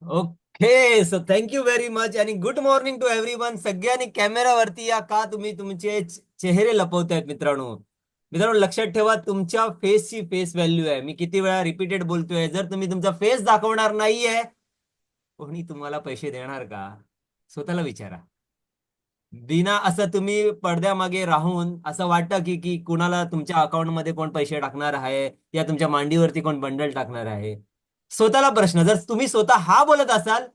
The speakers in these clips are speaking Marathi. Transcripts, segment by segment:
Okay, so thank you very much आणि गुड मॉर्निंग टू एव्हरीवन. सगळ्यांनी कॅमेरावरती या. का तुम्ही तुमचे चेहरे लपवतायत मित्रांनो? मित्रांनो, लक्षात ठेवा, तुमच्या फेसची फेस व्हॅल्यू आहे. मी किती वेळा रिपीटेड बोलतोय, जर तुम्ही तुमचा फेस दाखवणार नाहीये, कोणी तुम्हाला पैसे देणार का? स्वतःला विचारा. बिना असं तुम्ही पडद्यामागे राहून असं वाटतं की की कुणाला तुमच्या अकाउंटमध्ये कोण पैसे टाकणार आहे, या तुमच्या मांडीवरती कोण बंडल टाकणार आहे? स्वतःला प्रश्न, जर तुम्ही स्वतः हा बोलत असाल,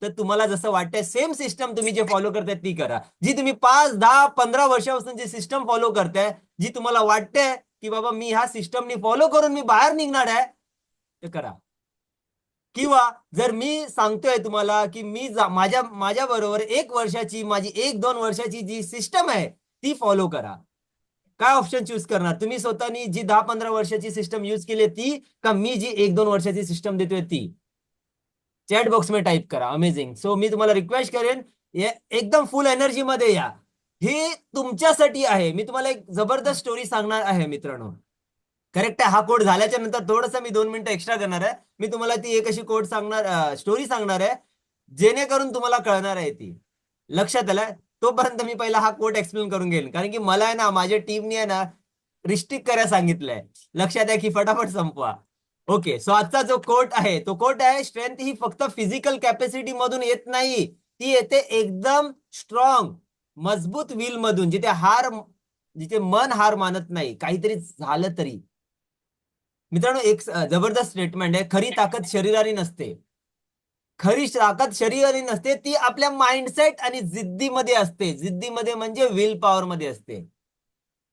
तर तुम्हाला जसं वाटतंय सेम सिस्टम तुम्ही जे फॉलो करताय ती करा. जी तुम्ही 5, 10, 15 वर्षापासून जी सिस्टम फॉलो करताय, जी तुम्हाला वाटते की बाबा मी ह्या सिस्टमनी फॉलो करून मी बाहेर निघणार आहे, ते करा. किंवा जर मी सांगतोय तुम्हाला की मी माझ्या माझ्या बरोबर 1 वर्षाची, माझी 1-2 वर्षाची जी सिस्टम आहे ती फॉलो करा. काय ऑप्शन चूज करणार तुम्ही? स्वतःनी जी 10-15 वर्षाची सिस्टम यूज केली ती, का मी जी 1-2 वर्षाची सिस्टम देतोय ती? चॅट बॉक्स मध्ये टाइप करा. अमेझिंग. सो मी तुम्हाला रिक्वेस्ट करेन, एकदम फुल एनर्जी मध्ये या. हे तुमच्यासाठी आहे. मी तुम्हाला एक जबरदस्त स्टोरी सांगणार आहे मित्रांनो. करेक्ट आहे. हा कोड झाल्याच्या नंतर थोडंसं मी 2 मिनिटं एक्स्ट्रा करणार आहे. मी तुम्हाला ती एक अशी कोड सांगणार, स्टोरी सांगणार आहे, जेणेकरून तुम्हाला कळणार आहे ती. लक्षात आलं? तोपर्यंत मी पहिला हा कोड एक्सप्लेन करून घेईन, कारण की मला आहे ना, माझ्या टीमने आहे ना, रिस्ट्रिक्ट करायला सांगितलंय. लक्षात आहे की फटाफट संपवा. ओके, सो आजचा जो कोट आहे तो कोट आहे, स्ट्रेंथ ही फक्त फिजिकल कॅपॅसिटी मधून येत नाही, ती येते एकदम स्ट्रॉंग, मजबूत विल मधून, जिथे मन हार मानत नाही, काहीतरी झालं तरी. मित्रांनो, एक जबरदस्त स्टेटमेंट आहे. खरी ताकद शरीराने नसते. खरी ताकद शरीराने नसते, ती आपल्या माइंडसेट आणि जिद्दीमध्ये असते. जिद्दीमध्ये म्हणजे विल पॉवर मध्ये असते.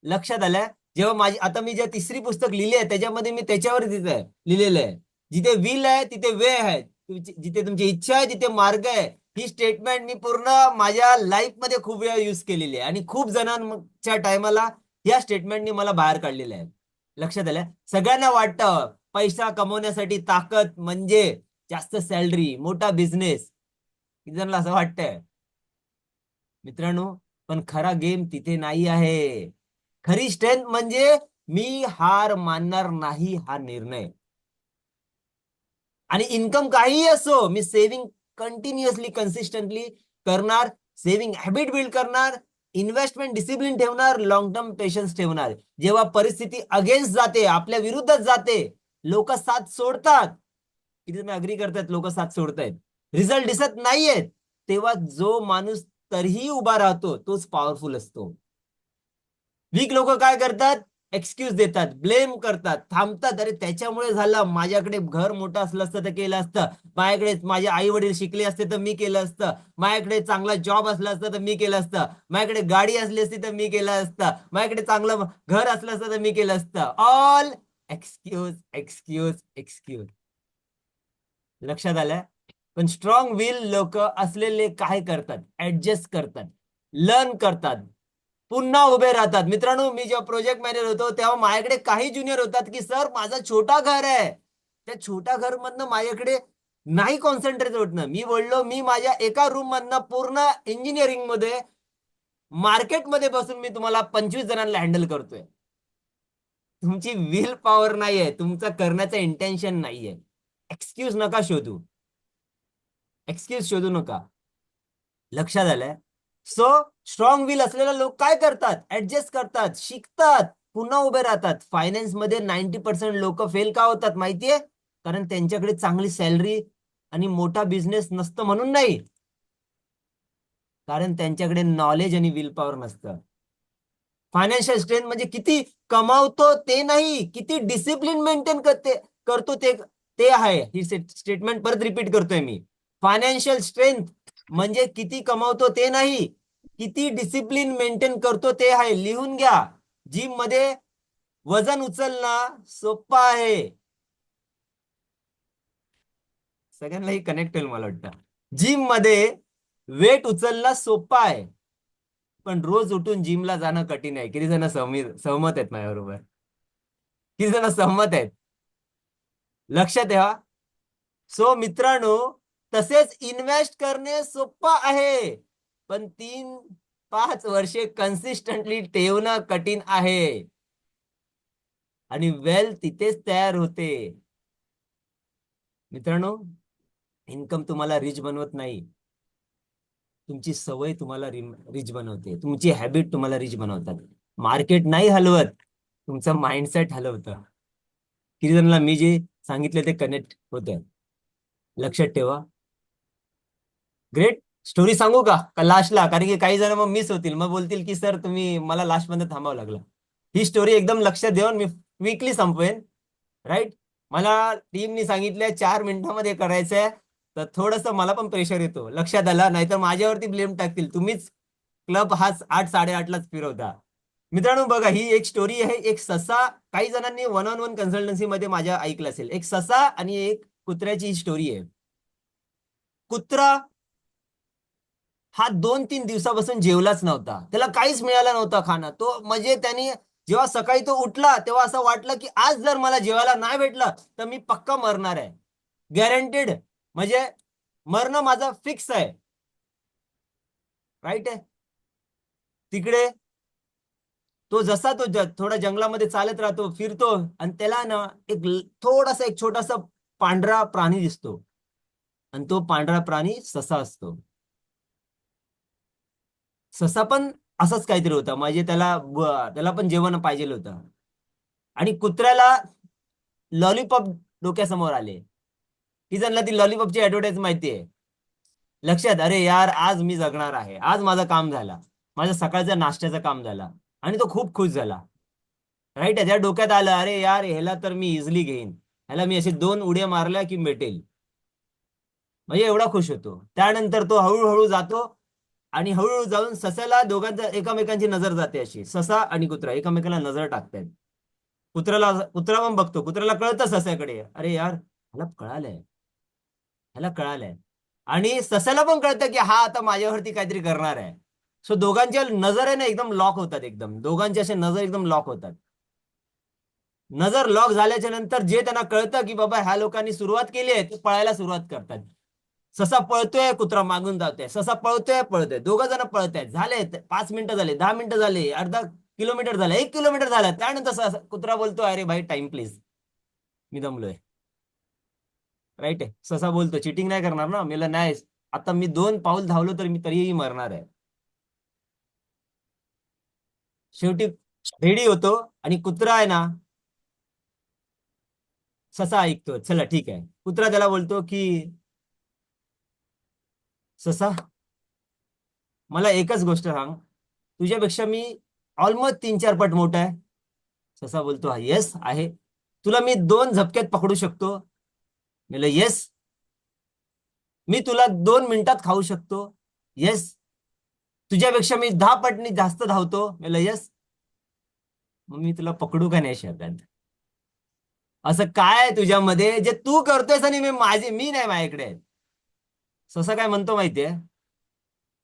लक्षात आलं? जेव्हा माझी आता मी जे तिसरी पुस्तक लिहिले आहे त्याच्यामध्ये मी त्याच्यावर लिहिलेलं आहे, जिथे विल आहे तिथे वे आहे, जिथे तुमची इच्छा आहे तिथे मार्ग आहे. ही स्टेटमेंट मी पूर्ण माझ्या लाईफ मध्ये खूप वेळा युज केलेली आहे आणि खूप जणांच्या टायमाला या स्टेटमेंटनी मला बाहेर काढलेलं आहे. लक्षात आलं? सगळ्यांना वाटतं पैसा कमवण्यासाठी ताकद म्हणजे जास्त सॅलरी, मोठा बिझनेस. किती जणांना असं वाटतंय? मित्रांनो, पण खरा गेम तिथे नाही आहे. खरी स्ट्रेंथ म्हणजे मी हार मानणार नाही हा निर्णय. आणि इन्कम काहीही असो, मी सेव्हिंग कंटिन्युअसली कन्सिस्टंटली करणार, सेव्हिंग हॅबिट बिल्ड करणार, इन्व्हेस्टमेंट डिसिप्लिन ठेवणार, लॉंग टर्म पेशन्स ठेवणार. जेव्हा परिस्थिती अगेन्स्ट जाते, आपल्या विरुद्धच जाते, लोक साथ सोडतात. किती तुम्ही अग्री करतायत लोक साथ सोडतायत, रिझल्ट दिसत नाहीयेत, तेव्हा जो माणूस तरीही उभा राहतो तोच पॉवरफुल असतो. वीक लोक काय करतात? एक्सक्यूज देतात, ब्लेम करतात, थांबतात. अरे त्याच्यामुळे झालं, माझ्याकडे घर मोठं असलं असतं तर केलं असतं, माझ्याकडे माझे आई वडील शिकले असते तर मी केलं असतं, माझ्याकडे चांगला जॉब असला असता तर मी केलं असतं, माझ्याकडे गाडी असली असती तर मी केलं असतं, माझ्याकडे चांगलं घर असलं असतं तर मी केलं असतं. All excuse, excuse, excuse. लक्षात आलं? पण स्ट्रॉंग विल लोक असलेले काय करतात? ऍडजस्ट करतात, लर्न करतात, पुन्हा उभे राहतात. मित्रांनो, मी जेव्हा प्रोजेक्ट मॅनेजर होतो तेव्हा माझ्याकडे काही ज्युनियर होतात की सर माझं छोटा घर आहे, त्या छोट्या घर मधनं माझ्याकडे नाही कॉन्सन्ट्रेट होत ना. मी बोललो, मी माझ्या एका रूम मधनं पूर्ण इंजिनिअरिंग मध्ये, मार्केटमध्ये बसून मी तुम्हाला 25 जणांना हँडल करतोय. तुमची विल पॉवर नाहीये, तुमचं करण्याचं इंटेन्शन नाहीये. एक्सक्यूज नका शोधू, एक्सक्यूज शोधू नका. लक्षात आलंय? सो स्ट्रॉंग विल असलेले लोक काय करतात? ऍडजस्ट करतात, शिकतात, पुन्हा उभे राहतात. फायनान्स मध्ये 90% लोक फेल का होतात माहितीये? कारण त्यांच्याकडे चांगली सॅलरी आणि मोठा बिझनेस नसतं म्हणून नाही, कारण त्यांच्याकडे नॉलेज आणि विल पॉवर नसतं. फायनान्शियल स्ट्रेंथ म्हणजे किती कमावतो ते नाही, किती डिसिप्लिन मेंटेन करतो ते ते आहे. ही स्टेटमेंट परत रिपीट करतोय मी. फायनान्शियल स्ट्रेंथ म्हणजे किती कमावतो ते नाही, किती डिसिप्लिन मेंटेन करतो ते आहे. लिहून घ्या. जिम मध्ये वजन उचलणं सोपं आहे. सगळ्यांनाही कनेक्ट होईल मला वाटतं. जिम मध्ये वेट उचलणं सोपं आहे, पण रोज उठून जिमला जाणं कठीण आहे. किती जण सहमत आहेत माझ्याबरोबर? किती जण सहमत आहेत? लक्षात ठेवा. सो मित्रांनो, तसेच इन्व्हेस्ट करणे सोपं आहे, पण 3-5 वर्षे कन्सिस्टंटली ठेवणं कठीण आहे. आणि वेल्थ तिथेच तयार होते मित्रांनो. इन्कम तुम्हाला रिच बनवत नाही, तुमची सवय तुम्हाला रिच बनवते, तुमची हॅबिट तुम्हाला रिच बनवतात. मार्केट नाही हलवत, तुमचं माइंडसेट हलवतं. किती जणांना मी जे सांगितले ते कनेक्ट होतं, लक्षात ठेवा. ग्रेट. स्टोरी सांगू का लास्टला? कारण की काही जण मग मिस होतील, मग बोलतील की सर तुम्ही मला लास्ट मध्ये थांबावं लागलं. ही स्टोरी एकदम लक्षात देऊन मी क्विकली संपवेन. राईट. मला टीमनी सांगितलंय 4 मिनिटांमध्ये करायचंय, तर थोडस मला पण प्रेशर येतो, लक्षात आला, नाहीतर माझ्यावरती ब्लेम टाकतील, तुम्हीच क्लब हा 8-8:30लाच फिरवता. मित्रांनो बघा, ही एक स्टोरी आहे. एक ससा, काही जणांनी वन ऑन वन कन्सल्टन्सी मध्ये माझ्या ऐकलं असेल, एक ससा आणि एक कुत्र्याची ही स्टोरी आहे. कुत्रा हा 2-3 दिवसापासून जेवलाच नव्हता, त्याला काहीच मिळालं नव्हतं खाणं. तो म्हणजे त्यांनी जेव्हा सकाळी तो उठला तेव्हा असं वाटलं की आज जर मला जेवायला नाही भेटलं तर मी पक्का मरणार आहे, गॅरंटेड. म्हणजे मरणं माझं फिक्स आहे. राईट आहे. तिकडे तो जसा तो थोडा जंगलामध्ये चालत राहतो, फिरतो, आणि त्याला ना थोडासा एक छोटासा पांढरा प्राणी दिसतो, आणि तो पांढरा प्राणी ससा असतो. ससा पण असंच काहीतरी होता, म्हणजे त्याला पण जेवण पाहिजे होतं. आणि कुत्र्याला लॉलीपॉप डोक्यासमोर आले. की जणला ती लॉलीपॉपची ऍडव्हर्टाईज माहितीये, लक्षात, अरे यार आज मी जगणार आहे, आज माझं काम झाला, माझ्या सकाळच्या नाश्त्याचं काम झाला. आणि तो खूप खुश झाला. राईट. त्याच्या डोक्यात आलं, अरे यार ह्याला तर मी इझिली घेईन, ह्याला मी असे 2 उड्या मारल्या की भेटेल. म्हणजे एवढा खुश होतो. त्यानंतर तो हळूहळू जातो, आणि हळूहळू जाऊन ससाला, दोघांचा एकमेकांची नजर जाते, अशी ससा आणि कुत्रा एकमेकांना नजर टाकतायत. कुत्रा पण बघतो, कुत्र्याला कळतं सस्याकडे, अरे यार ह्याला कळालंय. आणि ससाला पण कळतं की हा आता माझ्यावरती काहीतरी करणार आहे. सो दोघांच्या नजर आहे ना एकदम लॉक होतात, एकदम दोघांच्या अशा नजर एकदम लॉक होतात. नजर लॉक झाल्याच्या नंतर जे त्यांना कळतं की बाबा ह्या लोकांनी सुरुवात केली आहे, ते पळायला सुरुवात करतात. ससा पळतोय, कुत्रा मागून जातोय, ससा पळतोय, दोघं जण पळतायत. झाले 5 मिनिटं, झाले 10 मिनिटं, झाले अर्धा किलोमीटर, झालं 1 किलोमीटर झालं. त्यानंतर कुत्रा बोलतो, अरे भाई टाइम प्लीज, मी दमलोय. राईट आहे. ससा बोलतो, चिटिंग नाही करणार ना मला, नाही, आता मी 2 पाऊल धावलो तर मी तरीही मरणार आहे. शेवटी रेडी होतो, आणि कुत्रा आहे ना, ससा ऐकतो, चला ठीक आहे. कुत्रा त्याला बोलतो की ससा, मला एकच गोष्ट सांग, तुझ्यापेक्षा मी ऑलमोस्ट 3-4 पट मोठा आहे. ससा बोलतो, हा येस आहे. तुला मी 2 झपक्यात पकडू शकतो. म्हणलं येस. मी तुला 2 मिनिटात खाऊ शकतो. येस. तुझ्यापेक्षा मी 10 पटनी जास्त धावतो. म्हणलं येस. मग मी तुला पकडू का नाही शकत? असं काय आहे तुझ्यामध्ये जे तू करतोयस आणि मी नाही माझ्याकडे आहे? ससा काय म्हणतो माहितीये,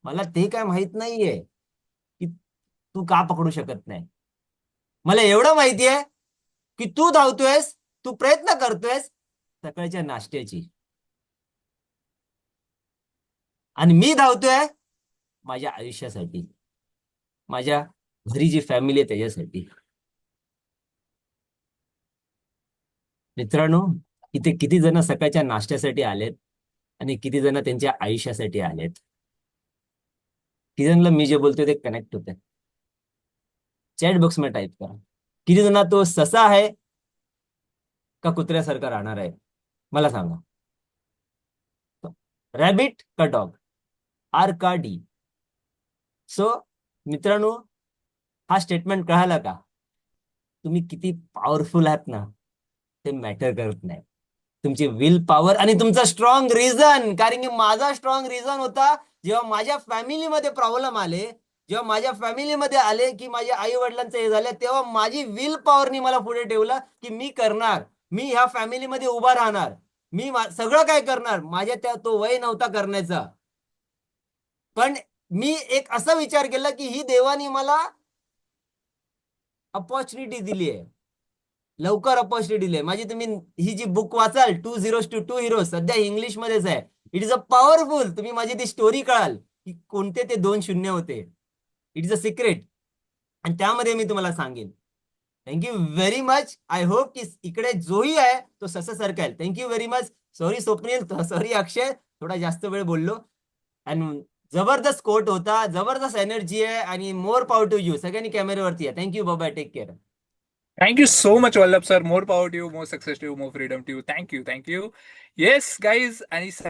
मला ते काय माहित नाहीये की तू का पकडू शकत नाही. मला एवढं माहितीये की तू धावतोयस, तू प्रयत्न करतोयस सकाळच्या नाश्त्याची, आणि मी धावतोय माझ्या आयुष्यासाठी, माझ्या घरी जी फॅमिली आहे त्याच्यासाठी. मित्रांनो, इथे किती जण सकाळच्या नाश्त्यासाठी आलेत, आणि किती जण त्यांच्या आयुष्यासाठी आलेत. किती जणांना मी जे बोलतोय ते कनेक्ट होते, चॅट बॉक्स मध्ये टाईप करा. किती जण तो ससा आहे का कुत्र्यासारखा राहणार आहे, मला सांगा. रॅबिट का डॉग, आर का डी? सो मित्रांनो, हा स्टेटमेंट कळाला का? तुम्ही किती पॉवरफुल आहात ना, ते मॅटर करत नाही. तुमची विल पॉवर आणि तुमचा स्ट्रॉंग रिझन. कारण की माझा स्ट्रॉंग रिझन होता, जेव्हा माझ्या फॅमिलीमध्ये प्रॉब्लेम आले, जेव्हा माझ्या फॅमिलीमध्ये आले की माझ्या आई वडिलांचं हे झालं, तेव्हा माझी विल पॉवरनी मला पुढे ठेवलं की मी करणार, मी ह्या फॅमिलीमध्ये उभा राहणार, मी सगळं काय करणार. माझ्या त्या तो वय नव्हता करण्याचा, पण मी एक असा विचार केला की ही देवानी मला अपॉर्च्युनिटी दिली आहे, लवकर अपॉर्च्युनिटी दिली आहे. माझी तुम्ही ही जी बुक वाचाल, 2 Heroes to 2 Heroes, सध्या इंग्लिश मध्येच आहे. It is a powerful. तुम्ही माझी ती स्टोरी कळाल की कोणते ते 2 शून्य होते. इट इज अ सिक्रेट, आणि त्यामध्ये मी तुम्हाला सांगेन. Thank you very much. I hope की इकडे जोही आहे तो ससासारखा आहे. Thank you very much. Sorry Swapnil, sorry Akshay, थोडा जास्त वेळ बोललो. आणि जबरदस्त कोट होता, जबरदस्त एनर्जी आहे आणि मोर पॉवर टू यू. सगळ्यांनी कॅमेऱ्यावरती आहे. थँक्यू बाबा, take care. Thank you so much, Vallabh sir. More power to you, more success to you, more freedom to you. Thank you. Thank you. Yes, guys. And